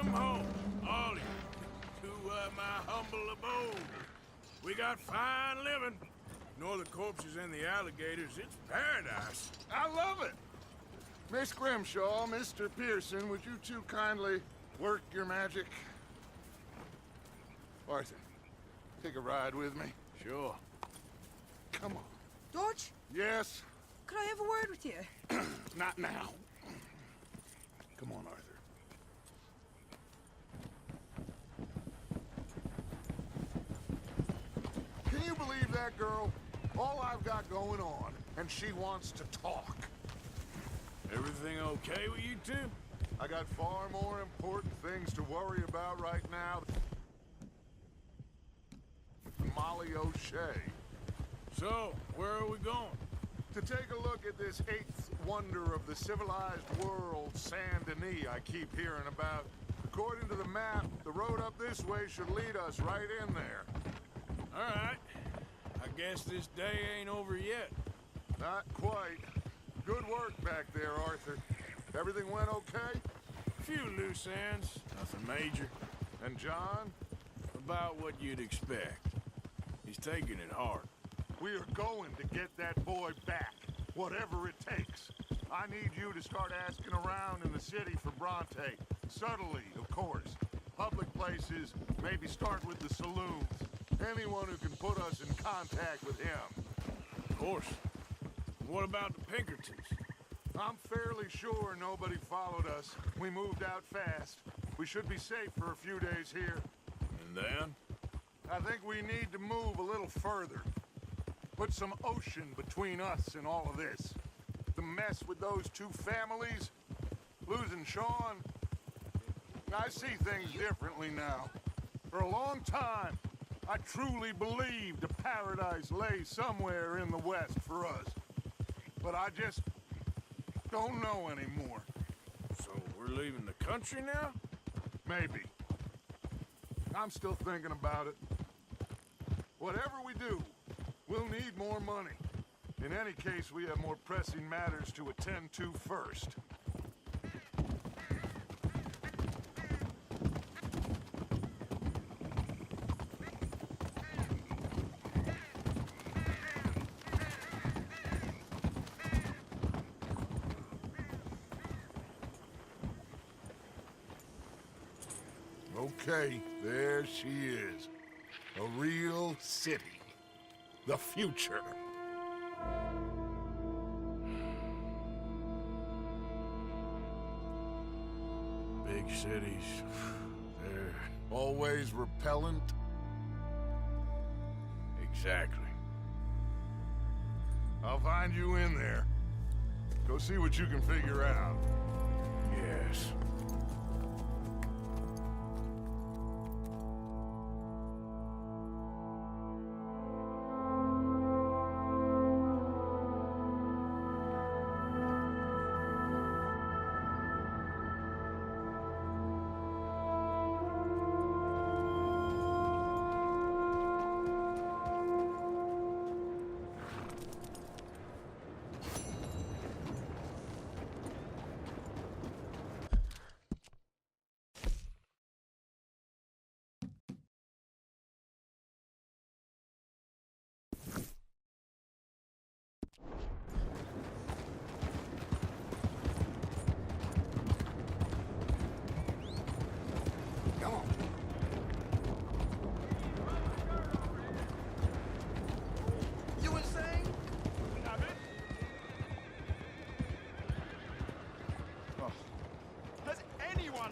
Welcome home, all of you, to my humble abode. We got fine living. Ignore the corpses and the alligators, it's paradise. I love it! Miss Grimshaw, Mr. Pearson, would you two kindly work your magic? Arthur, take a ride with me. Sure. Come on. George, Yes? could I have a word with you? Not now. Come on, Arthur. Can you believe that girl? All I've got going on, and she wants to talk. Everything okay with you two? I got far more important things to worry about right now than Molly O'Shea. So, where are we going? To take a look at this eighth wonder of the civilized world, Saint Denis, I keep hearing about. According to the map, the road up this way should lead us right in there. All right. I guess this day ain't over yet. Not quite. Good work back there, Arthur. Everything went okay? A few loose ends, nothing major. And John? About what you'd expect. He's taking it hard. We are going to get that boy back, whatever it takes. I need you to start asking around in the city for Bronte. Subtly, of course. Public places, maybe start with the saloons. Anyone who can put us in contact with him. Of course. What about the Pinkertons? I'm fairly sure nobody followed us. We moved out fast. We should be safe for a few days here. And then? I think we need to move a little further. Put some ocean between us and all of this. The mess with those two families, losing Sean. I see things differently now. For a long time, I truly believed a paradise lay somewhere in the West for us. But I just don't know anymore. So we're leaving the country now? Maybe. I'm still thinking about it. Whatever we do, we'll need more money. In any case, we have more pressing matters to attend to first. Okay, there she is. A real city. The future. Big cities. They're... Always repellent. Exactly. I'll find you in there. Go see what you can figure out. Yes.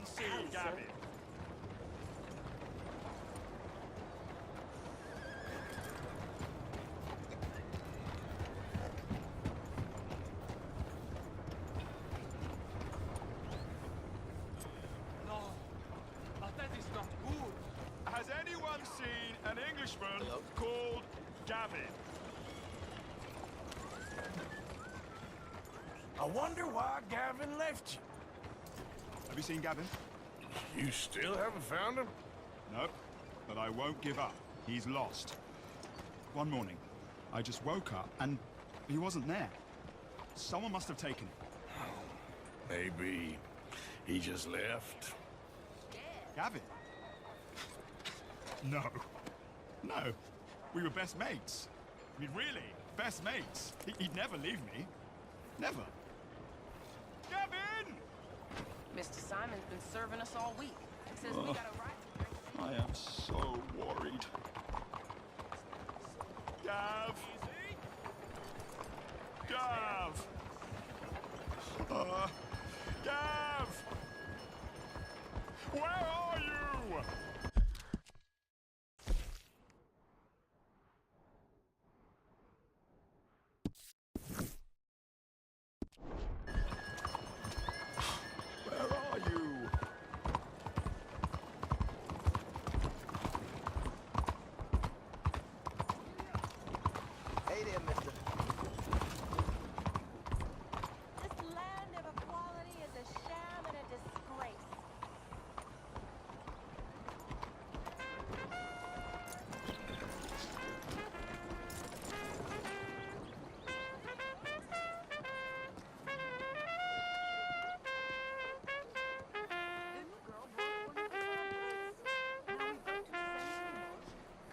Seen Gavin. No, that is not good. Has anyone seen an Englishman called Gavin? I wonder why Gavin left you. Have you seen Gavin? You still haven't found him? No, but I won't give up. He's lost. One morning, I just woke up and he wasn't there. Someone must have taken him. Maybe he just left. Gavin? No. No. We were best mates. I mean, really, best mates. He'd never leave me. Never. Gavin! Mr. Simon's been serving us all week. Says we got a right to drink. I am so worried. Gav! Gav! Gav! Where are you? Where are you? Hey there, mister. This land of equality is a sham and a disgrace.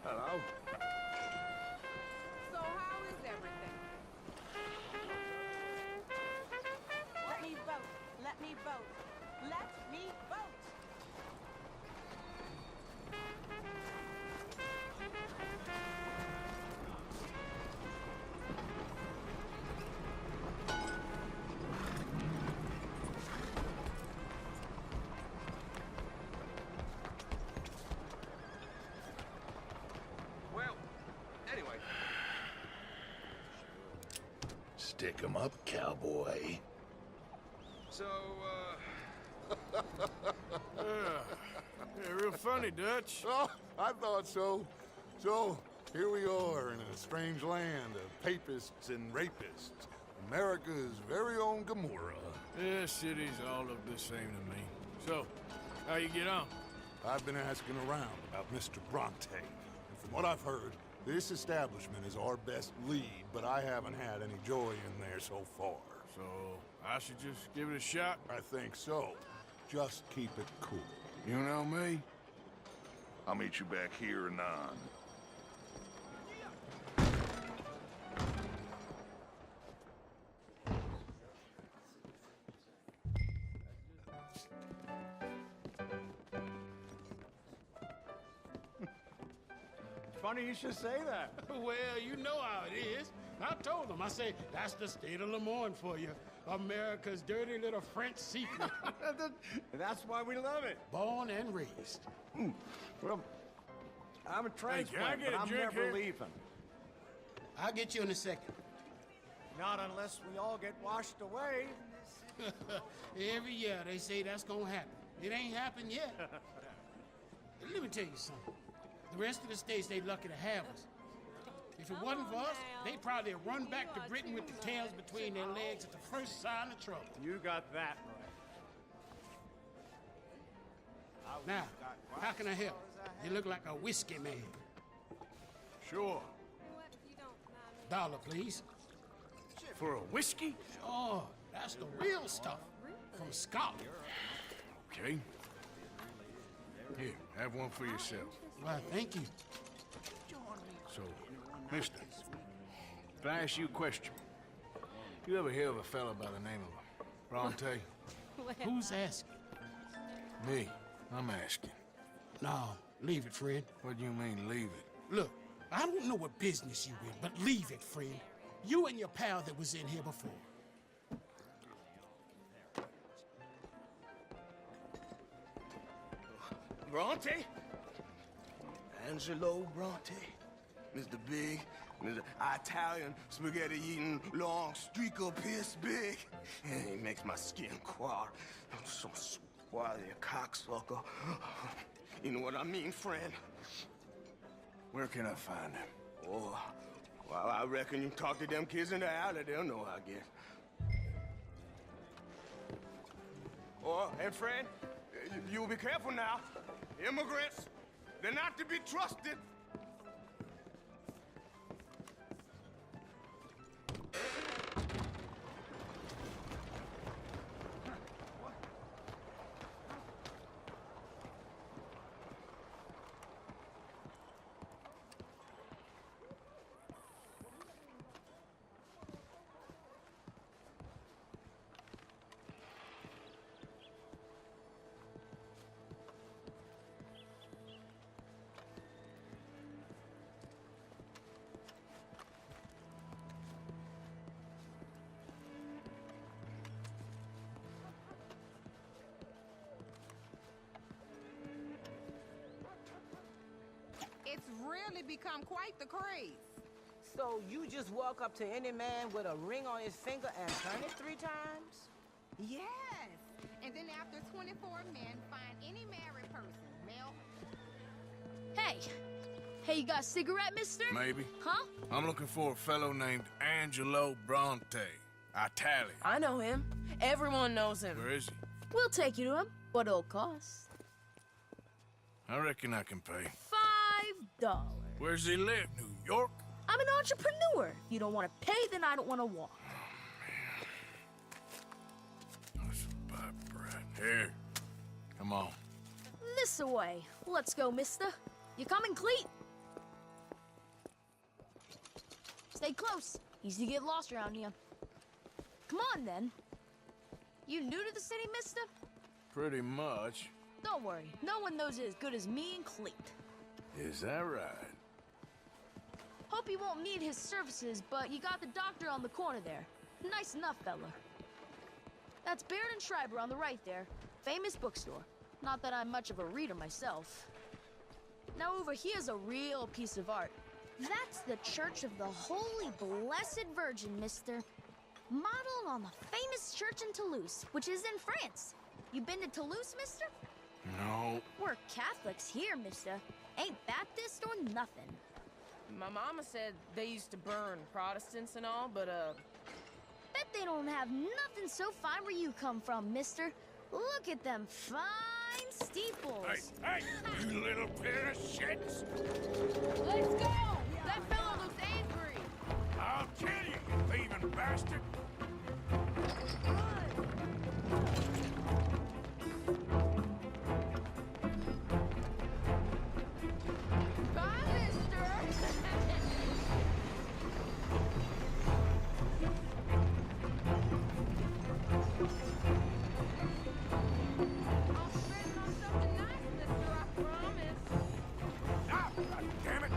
Hello. So how is everything? Let me vote. Let me vote. Let me vote. Well, anyway. Stick 'em up, cowboy. So, Yeah, real funny, Dutch. Oh, I thought so. So, here we are in a strange land of papists and rapists. America's very own Gomorrah. Yeah, cities all look the same to me. So, how you get on? I've been asking around about Mr. Bronte, and from what I've heard, this establishment is our best lead, but I haven't had any joy in there so far. So, I should just give it a shot? I think so. Just keep it cool. You know me? I'll meet you back here anon. Funny you should say that. Well, you know how it is. I told them. I say, that's the state of Lemoyne for you. America's dirty little French secret. That's why we love it. Born and raised. Well, I'm a transplant, get but a I'm drink never here? leaving. I'll get you in a second. Not unless we all get washed away. Every year they say that's gonna happen. It ain't happened yet. Let me tell you something. The rest of the states, they lucky to have us. If it wasn't for us, they'd probably run back to Britain with the tails between their legs at the first sign of trouble. You got that right. Now, how can I help? You look like a whiskey man. Sure. Dollar, please. For a whiskey? Oh, that's the real stuff. From Scotland. Okay. Here, have one for yourself. Why, thank you. So, mister, if I ask you a question, you ever hear of a fella by the name of Bronte? Who's asking? Me. I'm asking. No, leave it, friend. What do you mean, leave it? Look, I don't know what business you in, but leave it, friend. You and your pal that was in here before. Bronte? Angelo Bronte. Mr. Big, Mr. Italian spaghetti-eating long streaker piss big. And he makes my skin crawl. I'm so swarthy, a cocksucker. You know what I mean, friend? Where can I find him? Oh, well, I reckon you talk to them kids in the alley, they'll know, I guess. Oh, and friend, you'll be careful now. Immigrants, they're not to be trusted. It's really become quite the craze. So you just walk up to any man with a ring on his finger and turn it 3 times? Yes. And then after 24 men, find any married person, male. Hey! Hey, you got a cigarette, mister? Maybe. Huh? I'm looking for a fellow named Angelo Bronte. Italian. I know him. Everyone knows him. Where is he? We'll take you to him. What it'll cost? I reckon I can pay. $5. Where's he live? New York? I'm an entrepreneur. If you don't want to pay, then I don't want to walk. That's a bad bread. Here. Come on. This away. Let's go, mister. You coming, Cleet? Stay close. Easy to get lost around here. Come on, then. You new to the city, mister? Pretty much. Don't worry. No one knows it as good as me and Cleet. Is that right? Hope you won't need his services, but you got the doctor on the corner there. Nice enough, fella. That's Baird and Schreiber on the right there. Famous bookstore. Not that I'm much of a reader myself. Now over here's a real piece of art. That's the Church of the Holy Blessed Virgin, mister. Modeled on the famous church in Toulouse, which is in France. You been to Toulouse, mister? No. We're Catholics here, mister. Ain't Baptist or nothing. My mama said they used to burn Protestants and all, but, Bet they don't have nothing so fine where you come from, mister. Look at them fine steeples. Hey, you little pair of shits! let's go! That fellow looks angry. I'll kill you, you thieving bastard! Bye, mister. I'll spend on something nice, mister, I promise. Ah, God damn it!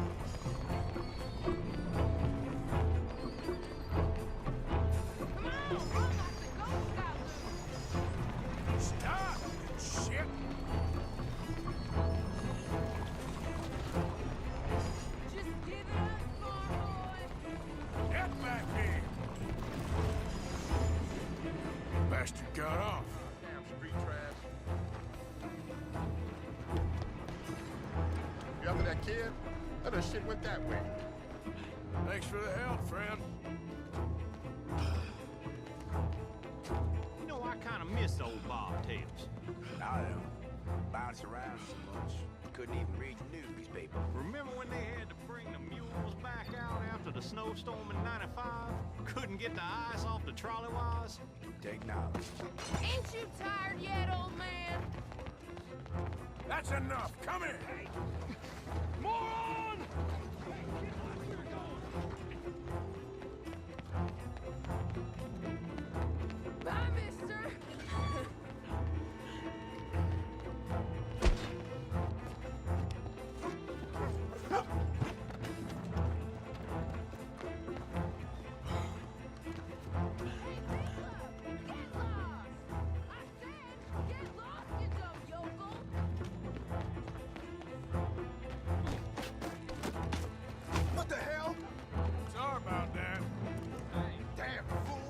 Come on, run like the ghost got loose. Stop, you shit! Just give it up, small boy. Get back here! Bastard got off. Damn street trash. You after that kid? That other shit went that way. Thanks for the help, friend. You know, I kind of miss old Bob Tails. I don't bounce around so much. Couldn't even read the newspaper. Remember when they had to bring the mules back out after the snowstorm in '95? Couldn't get the ice off the trolley wires? Take knowledge. Ain't you tired yet, old man? That's enough. Come here. Moron! Bye, mister. Hey, Nicola, get lost! I said, get lost, you dumb yokel! What the hell? Sorry about that. Damn fool!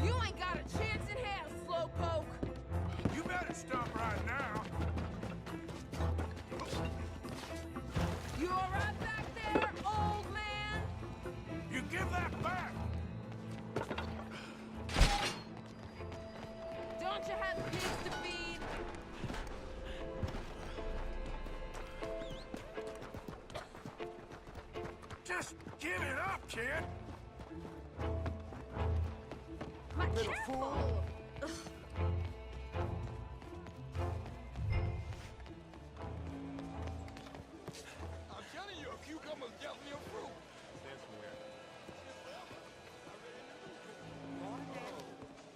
You ain't got a chance in hell, slowpoke! You better stop right now. You all right back there, old man? You give that back. Don't you have pigs to feed? Just give it up, kid. My careful! I'm telling you, a cucumber's definitely a fruit.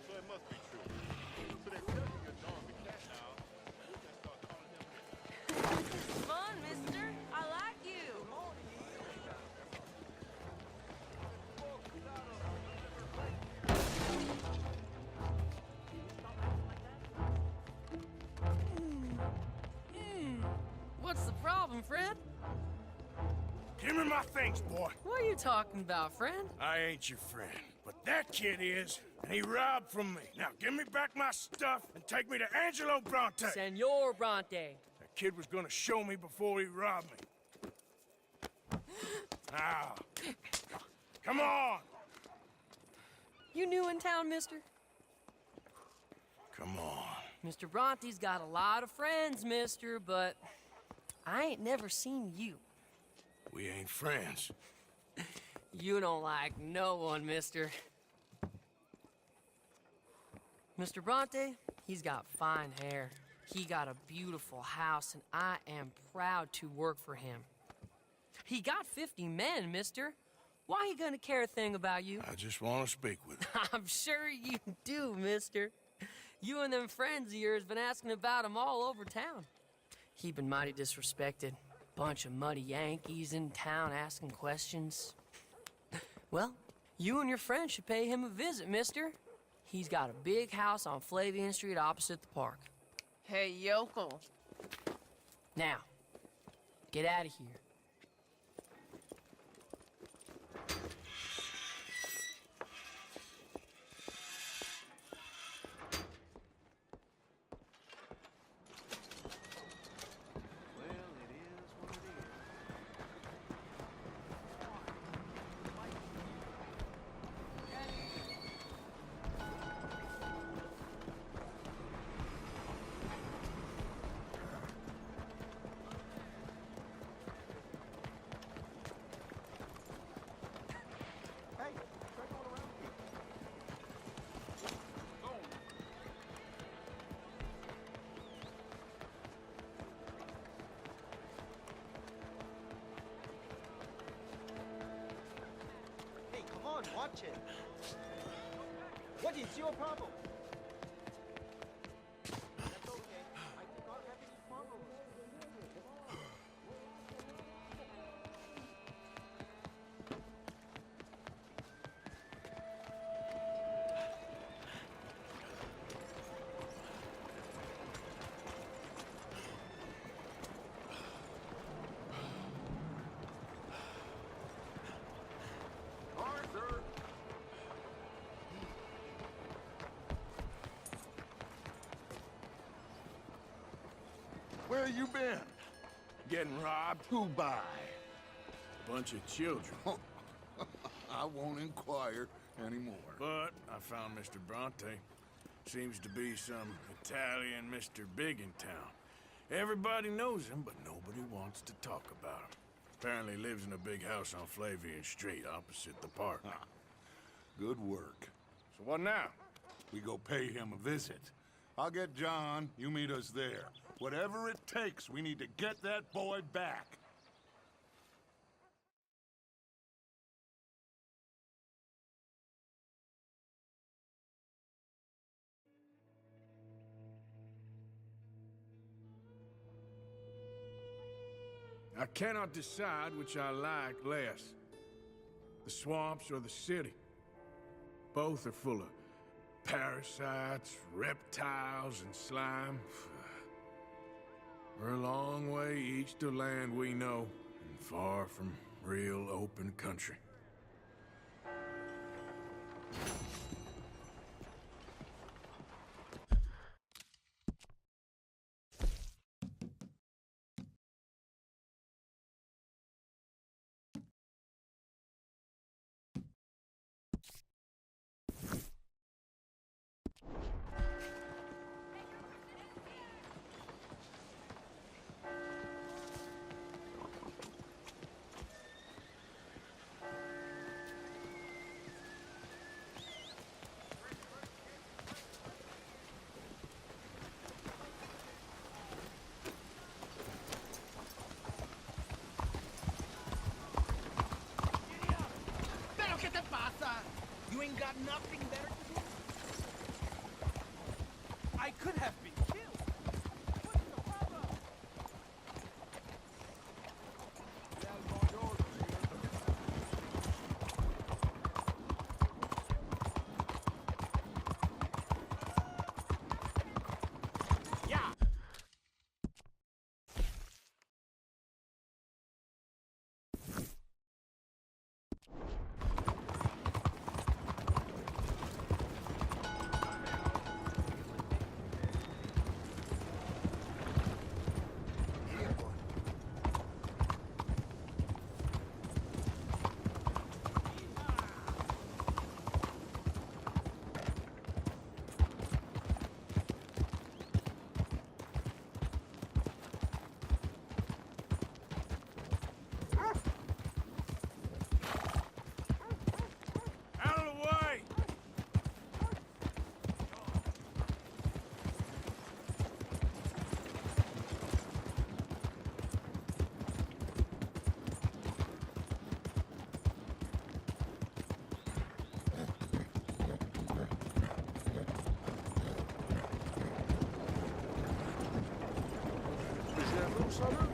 So it must be true. So they're telling you your dog the cat now. You can start calling him. This is fun, mister. I like you. something, Fred? Give me my things, boy. What are you talking about, friend? I ain't your friend, but that kid is, and he robbed from me. Now give me back my stuff and take me to Angelo Bronte. Senor Bronte. That kid was gonna show me before he robbed me. Now, come on. You new in town, mister? Come on. Mr. Bronte's got a lot of friends, mister, but I ain't never seen you. We ain't friends. You don't like no one, mister. Mr. Bronte, he's got fine hair. He got a beautiful house, and I am proud to work for him. He got 50 men, mister. Why he gonna care a thing about you? I just want to speak with him. I'm sure you do, mister. You and them friends of yours been asking about him all over town. He been mighty disrespected. Bunch of muddy Yankees in town asking questions. Well, you and your friend should pay him a visit, mister. He's got a big house on Flavian Street opposite the park. Hey, yokel. Now, get out of here. Watch it. What is your problem? That's okay. I do not have any problems. Where you been? Getting robbed? Who by? Bunch of children. I won't inquire anymore. But I found Mr. Bronte. Seems to be some Italian Mr. Big in town. Everybody knows him, but nobody wants to talk about him. Apparently lives in a big house on Flavian Street opposite the park. Good work. So what now? We go pay him a visit. I'll get John, you meet us there. Whatever it takes, we need to get that boy back. I cannot decide which I like less. The swamps or the city. Both are full of parasites, reptiles, and slime. We're a long way east of land we know, and far from real open country. You ain't got nothing better to do? I could have been. summer?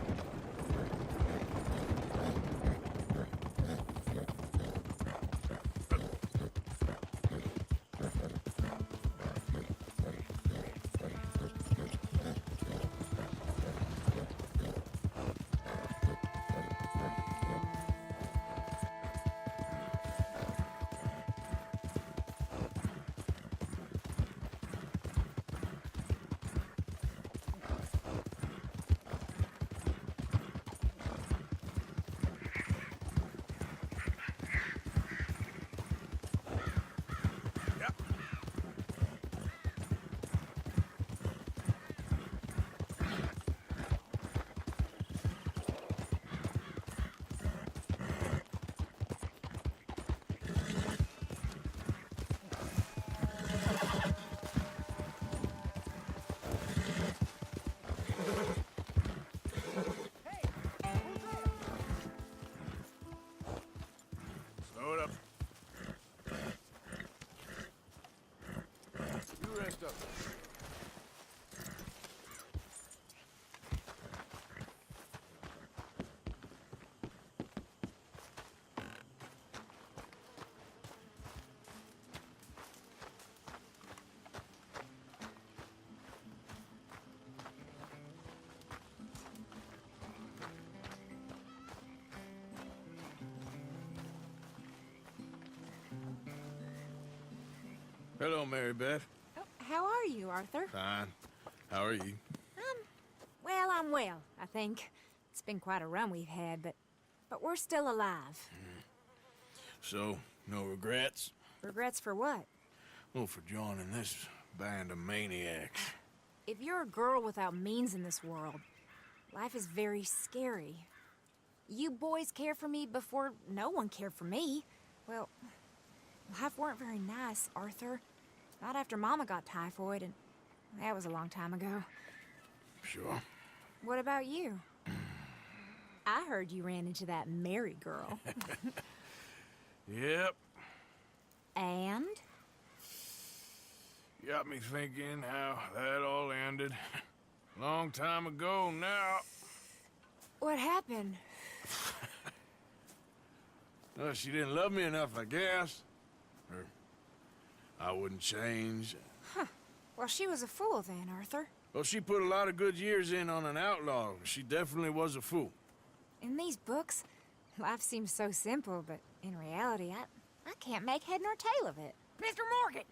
Slow it up. You rest up. Hello, Mary Beth. Oh, how are you, Arthur? Fine. How are you? Well, I'm well, I think. It's been quite a run we've had, but we're still alive. So, no regrets? Regrets for what? Well, for joining this band of maniacs. If you're a girl without means in this world, life is very scary. You boys cared for me before no one cared for me. Well, life weren't very nice, Arthur. Not after Mama got typhoid, and that was a long time ago. Sure. What about you? I heard you ran into that Mary girl. Yep. And? Got me thinking how that all ended. Long time ago now. What happened? Well, she didn't love me enough, I guess. Or I wouldn't change. Huh. Well, she was a fool then, Arthur. Well, she put a lot of good years in on an outlaw. She definitely was a fool. In these books, life seems so simple, but in reality, I can't make head nor tail of it. Mr. Morgan!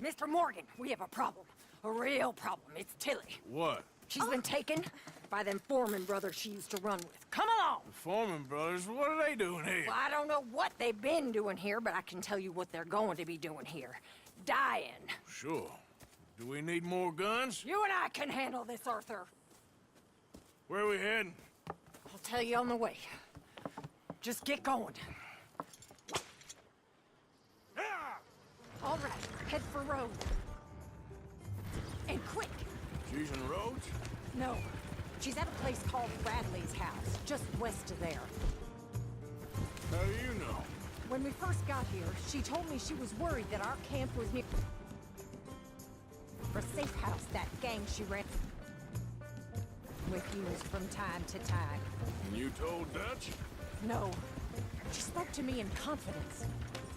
Mr. Morgan, we have a problem. A real problem. It's Tilly. What? She's been taken by them Foreman brothers she used to run with. Come along! The Foreman brothers? What are they doing here? Well, I don't know what they've been doing here, but I can tell you what they're going to be doing here. Dying. Sure. Do we need more guns? You and I can handle this, Arthur. Where are we heading? I'll tell you on the way. Just get going. All right, head for Rhodes. And quick! She's in Rhodes? No, she's at a place called Bradley's house, just west of there. How do you know? When we first got here, she told me she was worried that our camp was near... For Safe House, that gang she ran with used from time to time. And you told Dutch? No. She spoke to me in confidence.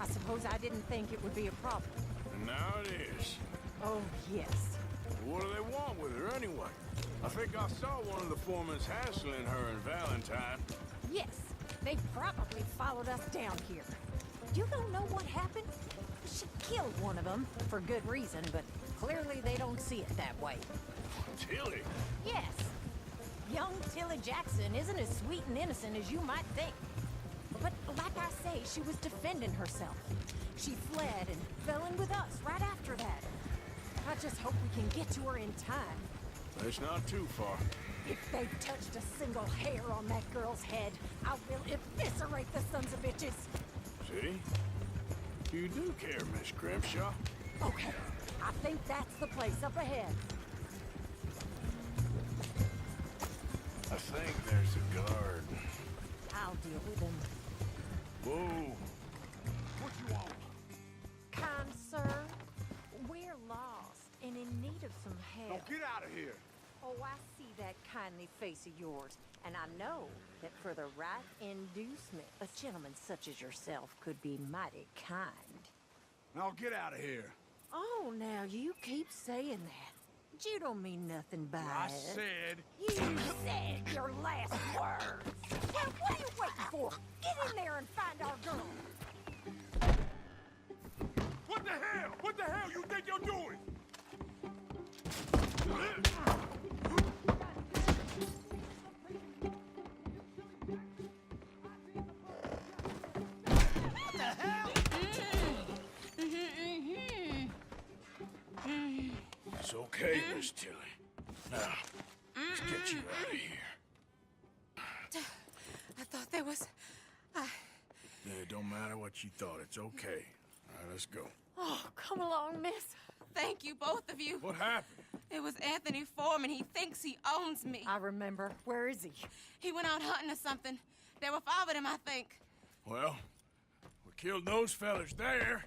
I suppose I didn't think it would be a problem. And now it is. Oh, yes. What do they want with her anyway? I think I saw one of the foremans hassling her and Valentine. Yes, they probably followed us down here. You don't know what happened? She killed one of them, for good reason, but clearly they don't see it that way. Tilly? Yes. Young Tilly Jackson isn't as sweet and innocent as you might think. But like I say, she was defending herself. She fled and fell in with us right after that. I just hope we can get to her in time. It's not too far. If they've touched a single hair on that girl's head, I will eviscerate the sons of bitches. See? You do care, Miss Grimshaw. Okay, I think that's the place up ahead. I think there's a guard. I'll deal with him. Whoa. What you want? Kind sir, we're lost and in need of some help. Get out of here. Oh, I see that kindly face of yours, and I know that for the right inducement, a gentleman such as yourself could be mighty kind. Now get out of here. Oh, now you keep saying that. But you don't mean nothing by I it. said... You said your last words. Well, what are you waiting for? Get in there and find our girl. What the hell? What the hell you think you're doing? What the hell? It's okay, Miss Tilly. Now, let's get you out of here. I thought there was... Yeah, it don't matter what you thought. It's okay. All right, let's go. Oh, come along, miss. Thank you, both of you. What happened? It was Anthony Foreman. He thinks he owns me. I remember. Where is he? He went out hunting or something. There were 5 of them, I think. Well, we killed those fellas there.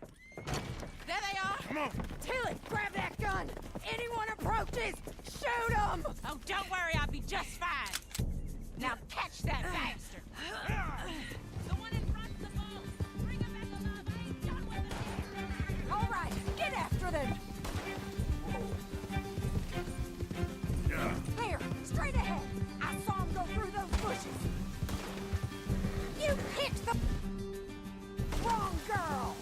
There they are. Come on. Tilly, grab that gun. Anyone approaches, shoot them. Oh, don't worry. I'll be just fine. Now catch that bastard. The one in front's the boat. Bring him back alive. I ain't done with it. All right, get after them. There, straight ahead. I saw him go through those bushes. You picked the wrong girl.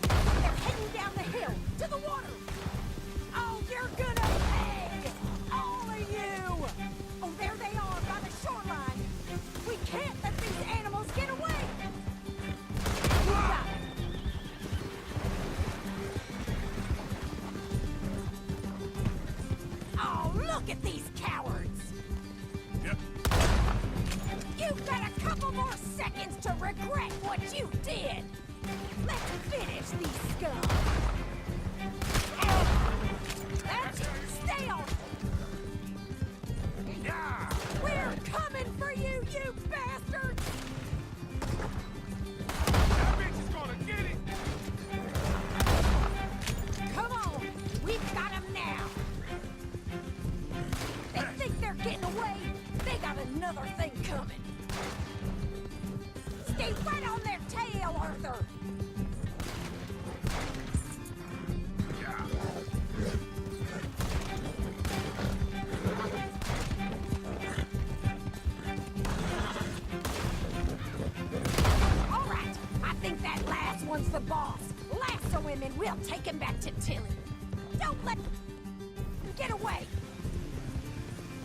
They're heading down the hill to the water. Oh, you're gonna pay, all of you. Oh, there they are by the shoreline. We can't let these animals get away. You got it. Oh, look at these cowards! Yep. You've got a couple more seconds to regret what you did! Let's finish these scum! That's it! Stay on it! We're coming for you, you bastards! That bitch is gonna get it! Come on! We've got him now! They think they're getting away. They got another thing coming. Stay right on their tail, Arthur. All right. I think that last one's the boss. Lasso him and we'll take him back to Tilly. Don't let him get away.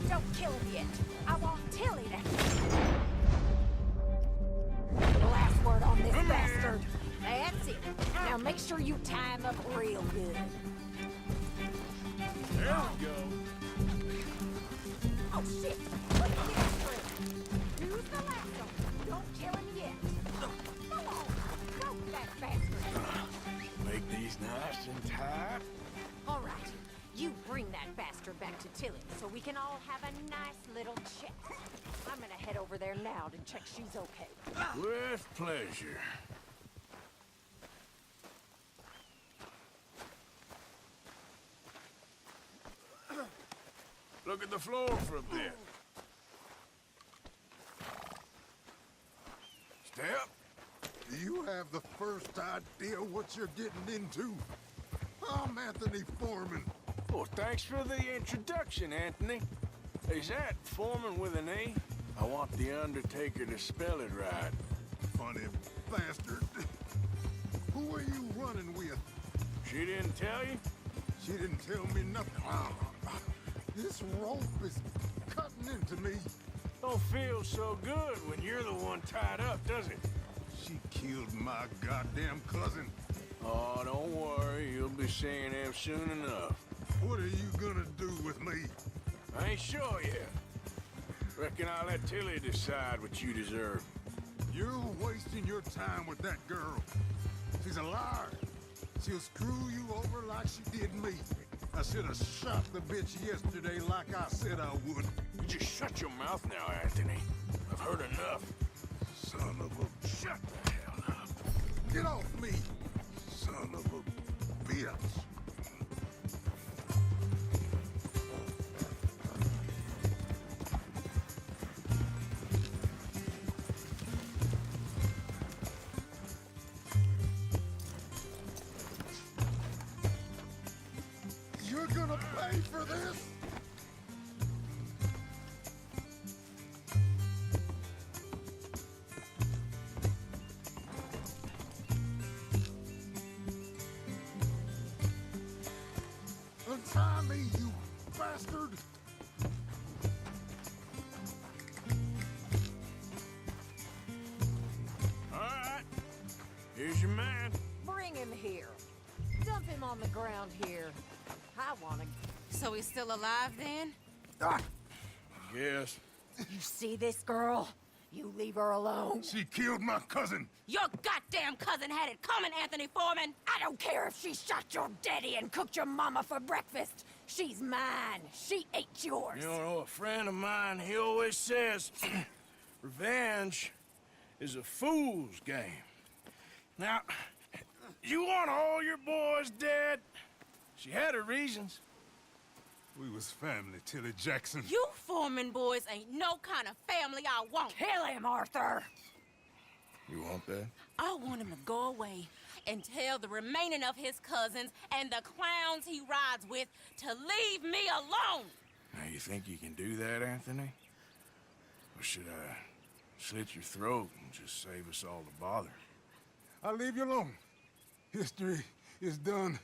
Don't kill him yet. I want Tilly to... Last word on this bastard. That's it. Now make sure you tie him up real good. There we go. Oh, shit. Put him in straight. Use the lasso. Don't kill him yet. Go on. Choke that bastard. Make these nice and tight. All right. You bring that bastard back to Tilly so we can all have a nice little chat. I'm gonna head over there now to check she's okay. With pleasure. Look at the floor for a bit. Step. Do you have the first idea what you're getting into? I'm Anthony Foreman. Well, thanks for the introduction, Anthony. Is that Foreman with an E? I want the Undertaker to spell it right. Funny bastard. Who are you running with? She didn't tell you? She didn't tell me nothing. This rope is cutting into me. Don't feel so good when you're the one tied up, does it? She killed my goddamn cousin. Oh, don't worry. You'll be seeing him soon enough. What are you gonna do with me? I ain't sure yet. Reckon I'll let Tilly decide what you deserve. You're wasting your time with that girl. She's a liar. She'll screw you over like she did me. I should have shot the bitch yesterday like I said I would. You just shut your mouth now, Anthony. I've heard enough. Son of a... Shut the hell up. Get off me, son of a bitch. gonna pay for this? Untie me, you bastard! All right. Here's your man. Bring him here. Dump him on the ground here. I want to... So he's still alive then? Ah, Guess. You see this girl? You leave her alone. she killed my cousin. Your goddamn cousin had it coming, Anthony Foreman! I don't care if she shot your daddy and cooked your mama for breakfast. She's mine. She ate yours. You know, a friend of mine, he always says, revenge is a fool's game. Now, you want all your boys dead? She had her reasons. We was family, Tilly Jackson. You Foreman boys ain't no kind of family I want. Kill him, Arthur. You want that? I want him to go away and tell the remaining of his cousins and the clowns he rides with to leave me alone. Now, you think you can do that, Anthony? Or should I slit your throat and just save us all the bother? I'll leave you alone. History is done.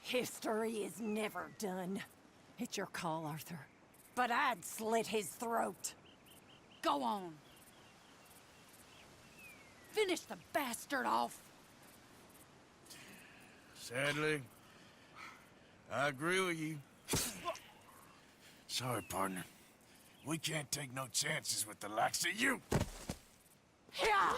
History is never done. It's your call, Arthur. But I'd slit his throat. Go on. Finish the bastard off. Sadly, I agree with you. Sorry, partner. We can't take no chances with the likes of you. Yeah.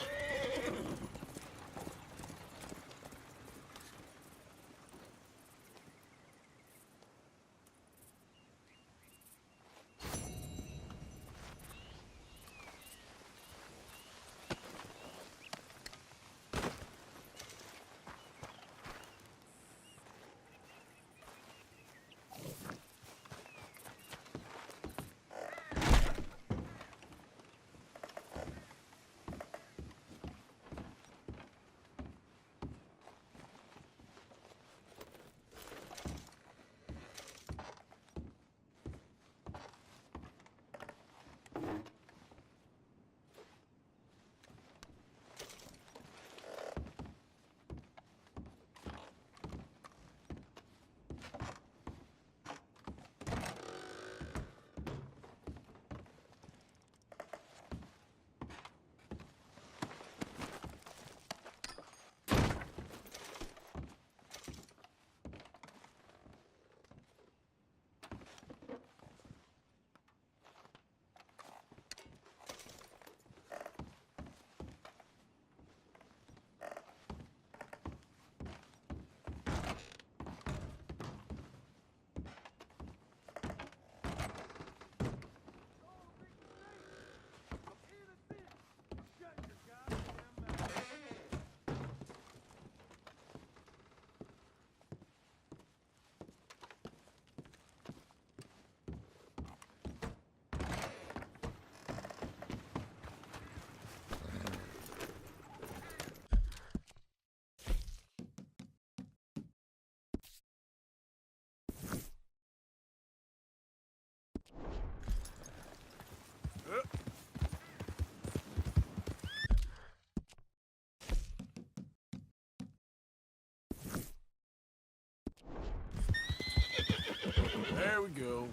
There we go.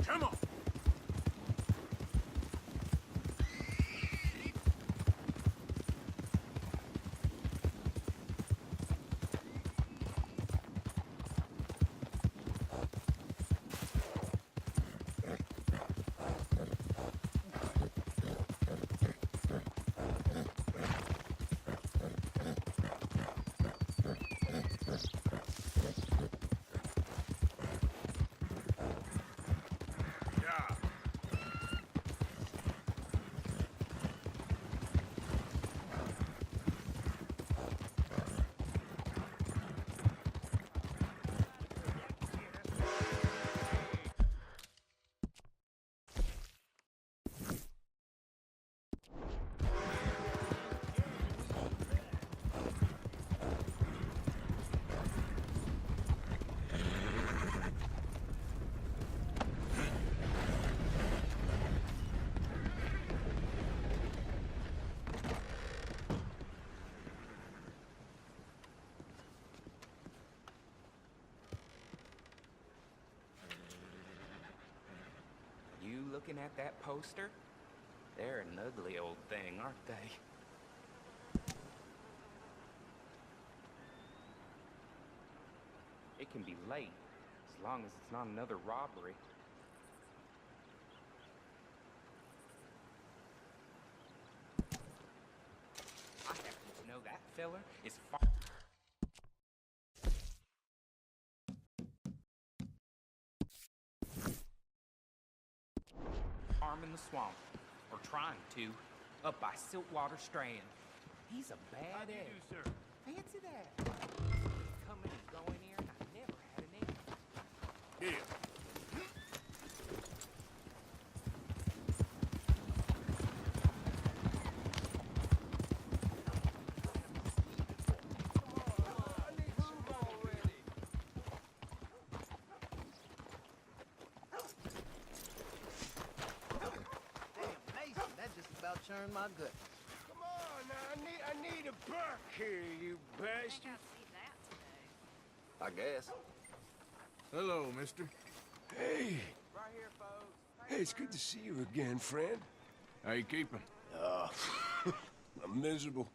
Come on. looking at that poster? They're an ugly old thing, aren't they? It can be late, as long as it's not another robbery. I happen to know that fella is farming the swamp, or trying to, up by Siltwater Strand. He's a bad egg. Sir? Fancy that. Coming and going here, and I never had an egg. Here. Churn my gut. Come on, now, I need a buck here, you bastard. I guess. Hello, mister. Hey. Right here, folks. Hey, it's good to see you again, friend. How you keeping? I'm miserable.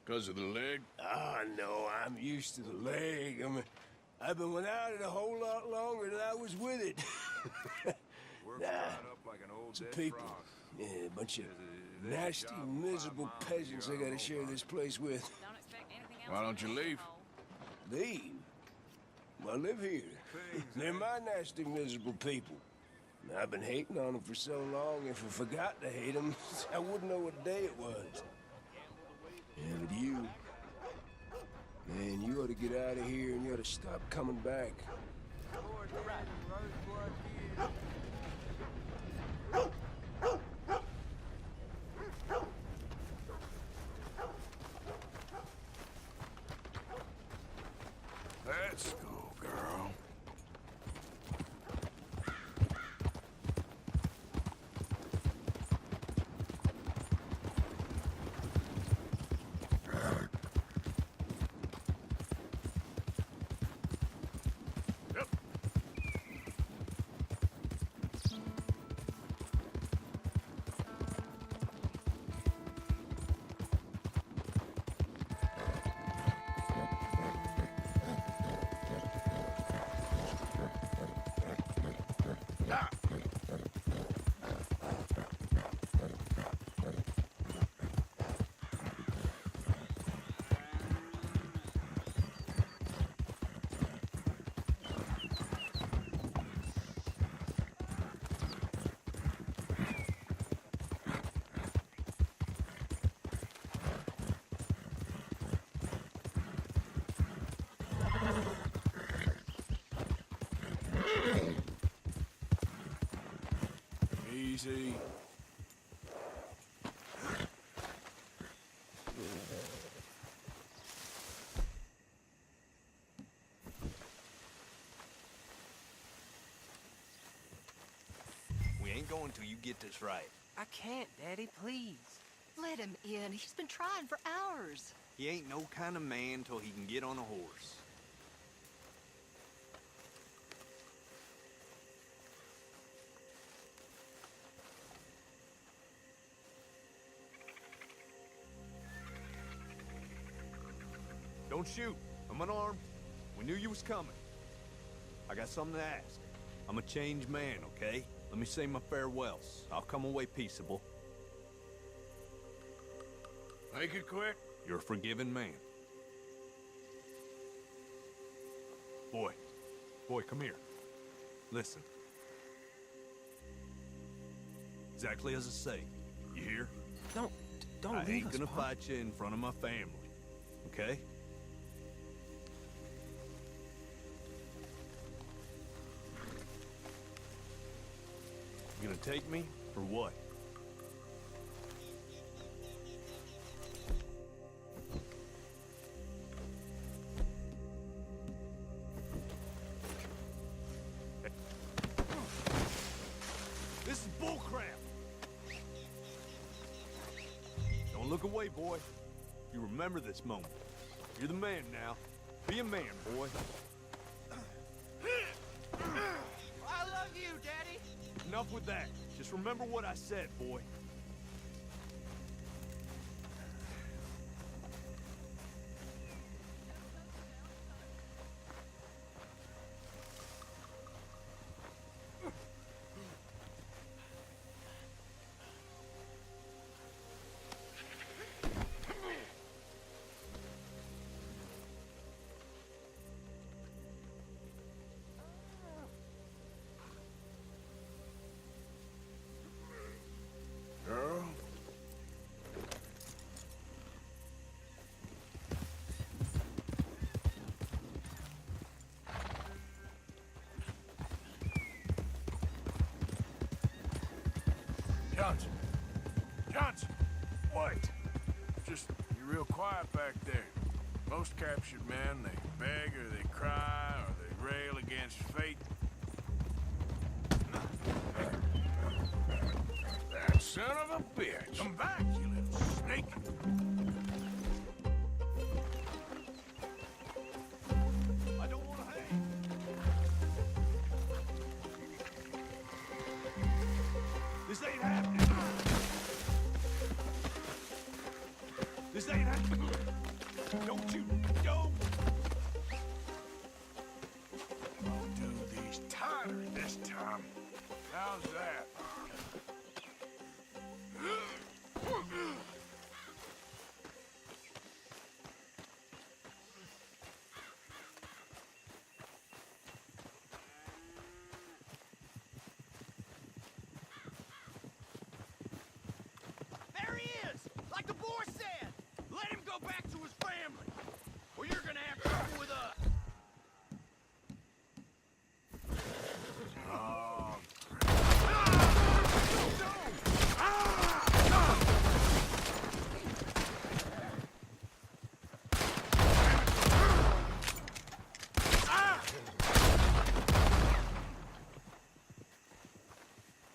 'Cause of the leg? Ah, no, I'm used to the leg. I've been without it a whole lot longer than I was with it. We're Nah, up like an old some dead people. frog. Yeah, a bunch of nasty, miserable peasants I gotta share this place with. Why don't you leave? Leave? Well, I live here. They're my nasty, miserable people. I've been hating on them for so long, if I forgot to hate them, I wouldn't know what day it was. Yeah, but you... Man, you ought to get out of here and you ought to stop coming back. Let's go, girl. Yep. Easy. We ain't going till you get this right. I can't, Daddy, please. Let him in. He's been trying for hours. He ain't no kind of man till he can get on a horse. Don't shoot. I'm unarmed. We knew you was coming. I got something to ask. I'm a changed man, okay? Let me say my farewells. I'll come away peaceable. Make it quick. You're a forgiving man. Boy, come here. Listen. Exactly as I say. You hear? Don't I leave ain't us, gonna Pop. fight you in front of my family, okay? You gonna take me, or what? This is bullcrap! Don't look away, boy. You remember this moment. You're the man now. Be a man, boy. I love you, Daddy. Enough with that. Just remember what I said, boy. Girl? Johnson! Johnson! What? Just, you're real quiet back there. Most captured men, they beg or they cry or they rail against fate. That son of a bitch! Come back, you little snake! I don't want to hang. This ain't happening. This ain't happening. Don't you, don't. I'll do these tighter this time. How's that? There he is! Like the boy said! Let him go back to his family! Or you're gonna have trouble with us! Oh,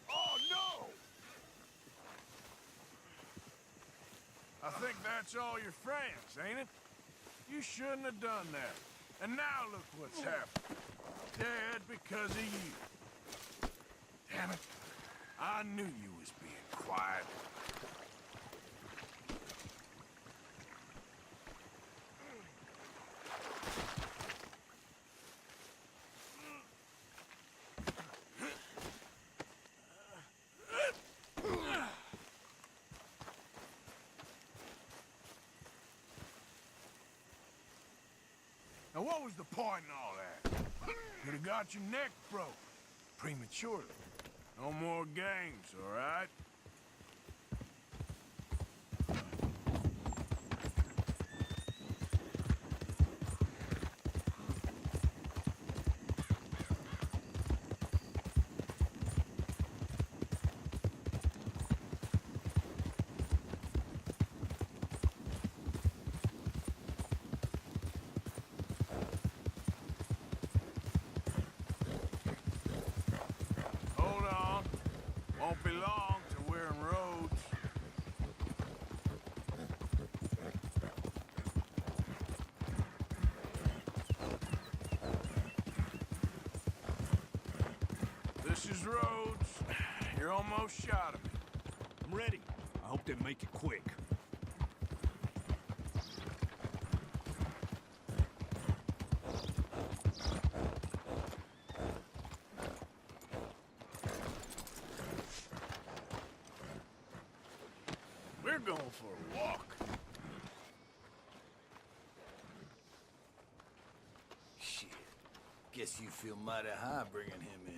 Oh no! I think that's all your friends, ain't it? You shouldn't have done that. And now look what's happened. Dead because of you. Damn it. I knew you was being quiet. Now what was the point in all that? You'd have got your neck broke. Prematurely. No more games, all right? Hold on. Won't be long till we're in Rhodes. This is Rhodes. You're almost shot of me. I'm ready. I hope they make it quick. We're going for a walk. Shit. Guess you feel mighty high bringing him in.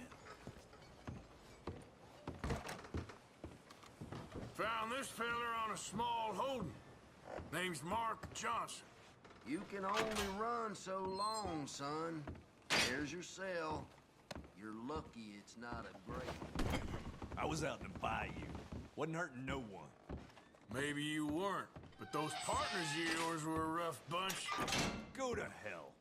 Found this feller on a small holding. Name's Mark Johnson. You can only run so long, son. There's your cell. You're lucky it's not a grave. I was out in the bayou. Wasn't hurting no one. Maybe you weren't, but those partners of yours were a rough bunch. Go to hell.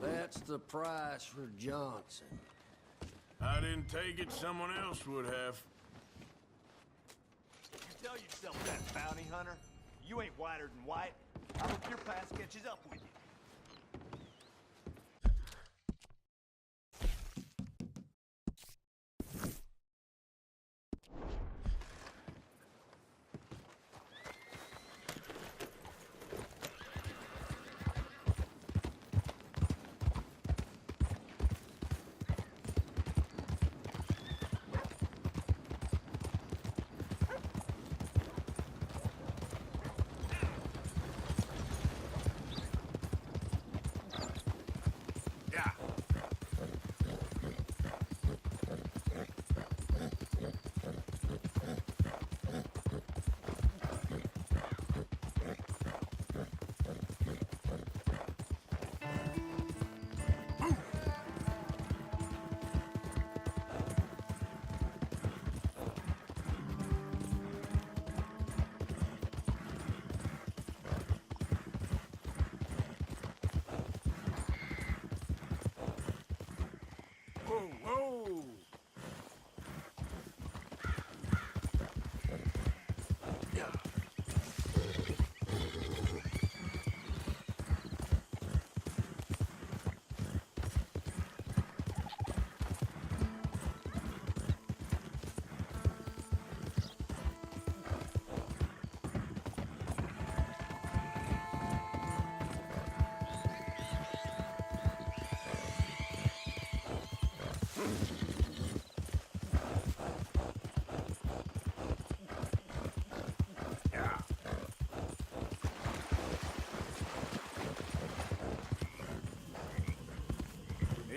That's the price for Johnson. I didn't take it, someone else would have. You tell yourself that, bounty hunter. You ain't whiter than white. I hope your past catches up with you.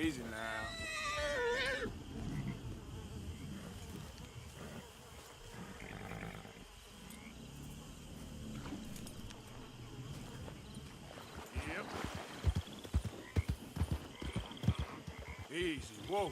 Easy now. Yep. Easy, whoa.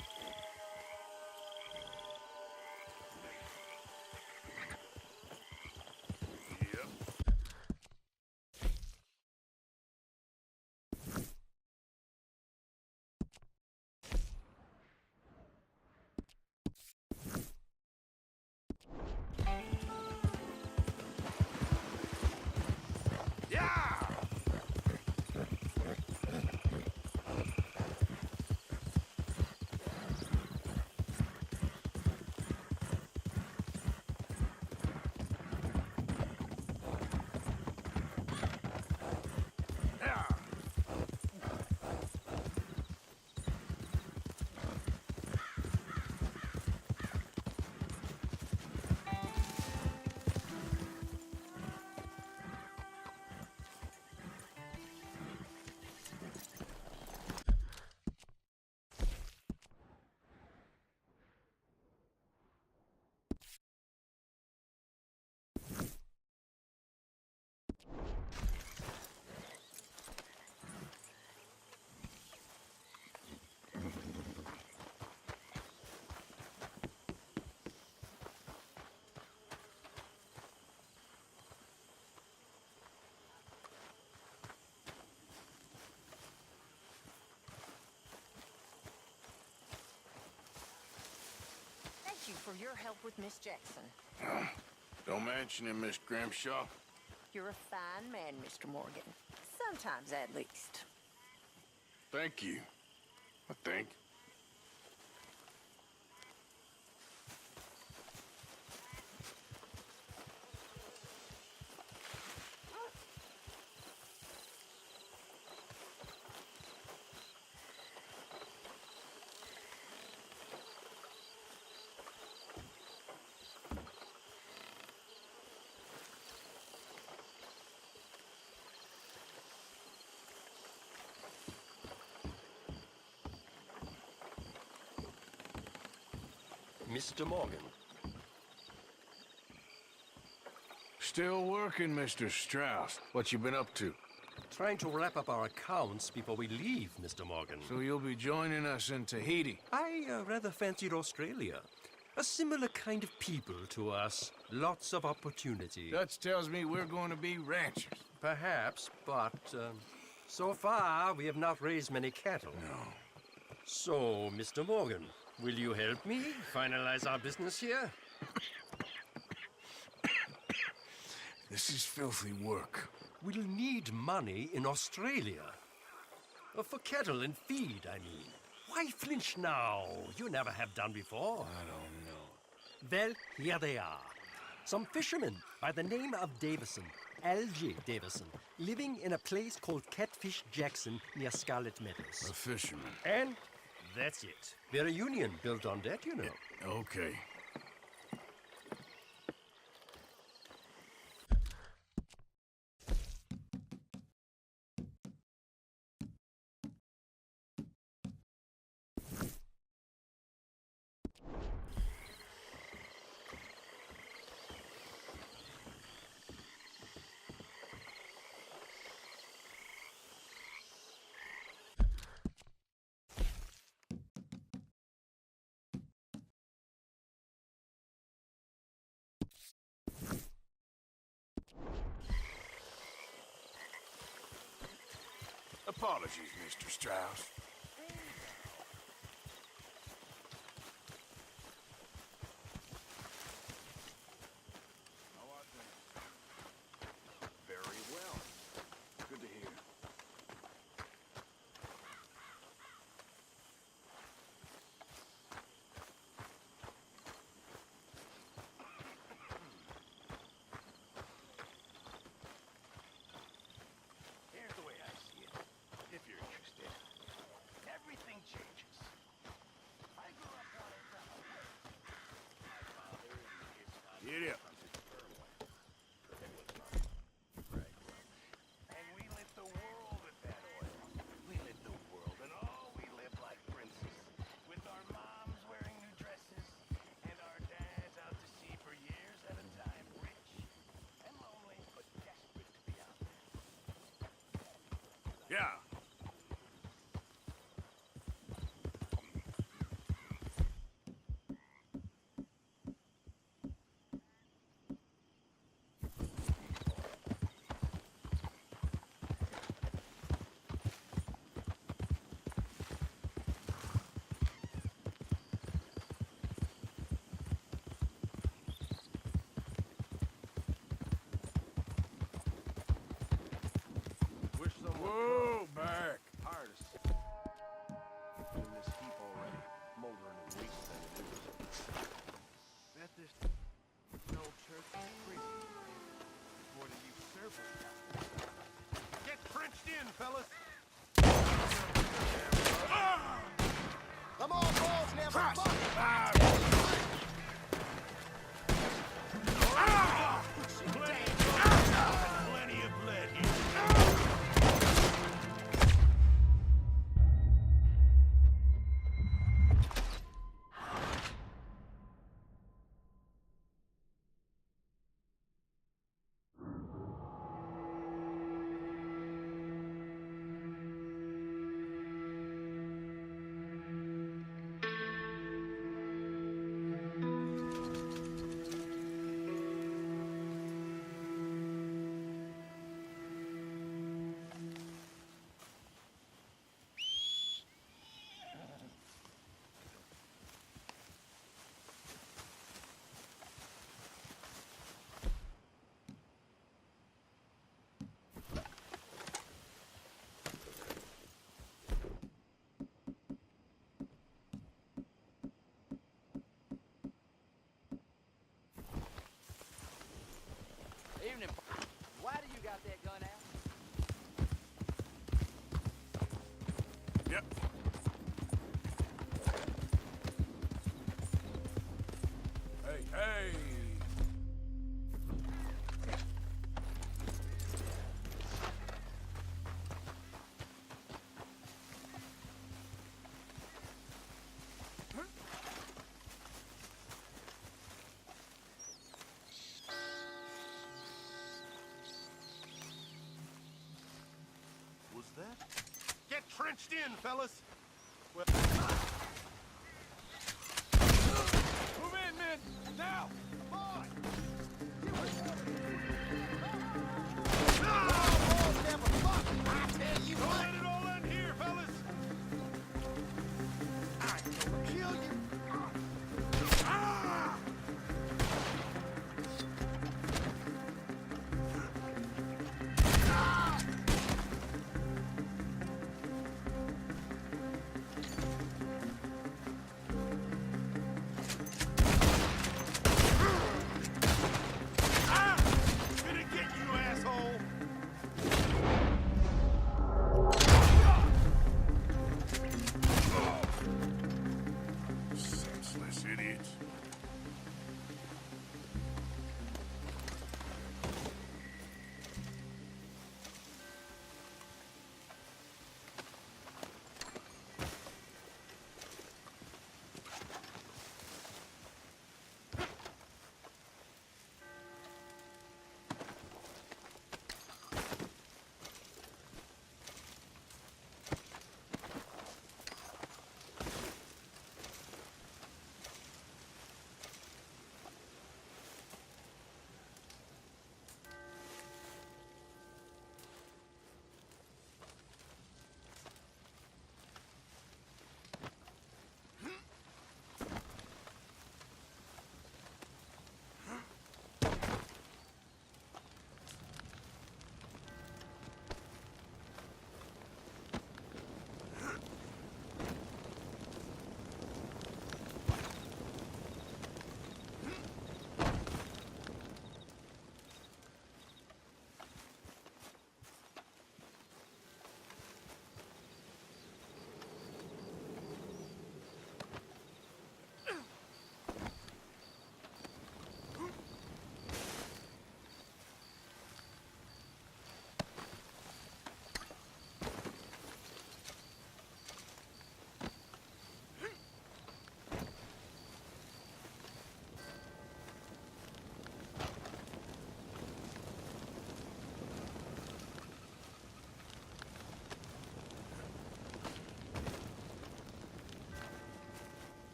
Thank you for your help with Miss Jackson. Don't mention him, Miss Grimshaw. You're a fine man, Mr. Morgan. Sometimes, at least. Thank you, I think. Mr. Morgan. Still working, Mr. Strauss. What you been up to? Trying to wrap up our accounts before we leave, Mr. Morgan. So you'll be joining us in Tahiti? I rather fancied Australia. A similar kind of people to us. Lots of opportunity. Dutch tells me we're going to be ranchers. Perhaps, but so far we have not raised many cattle. No. So, Mr. Morgan, will you help me finalize our business here? This is filthy work. We'll need money in Australia. For cattle and feed, I mean. Why flinch now? You never have done before. I don't know. Well, here they are. Some fishermen by the name of Davison, L.J. Davison, living in a place called Catfish Jackson near Scarlet Meadows. A fisherman. And that's it. We're a union built on that, you know. Okay. Apologies, Mr. Strauss. Very well. Good to hear. Here's the way I see it, if you're interested. Yeah. Wish someone Whoa, back. hired us. In this heap already, moldering and wasting it is. Bet this old church is pretty. More than you surface got. Get trenched in, fellas. Come on, boys, now. Christ. Plenty of lead here. Evening. Why do you got that gun out? Yep. Hey, hey. Was that? Get trenched in, fellas. Well, move in, men. Now. Boy.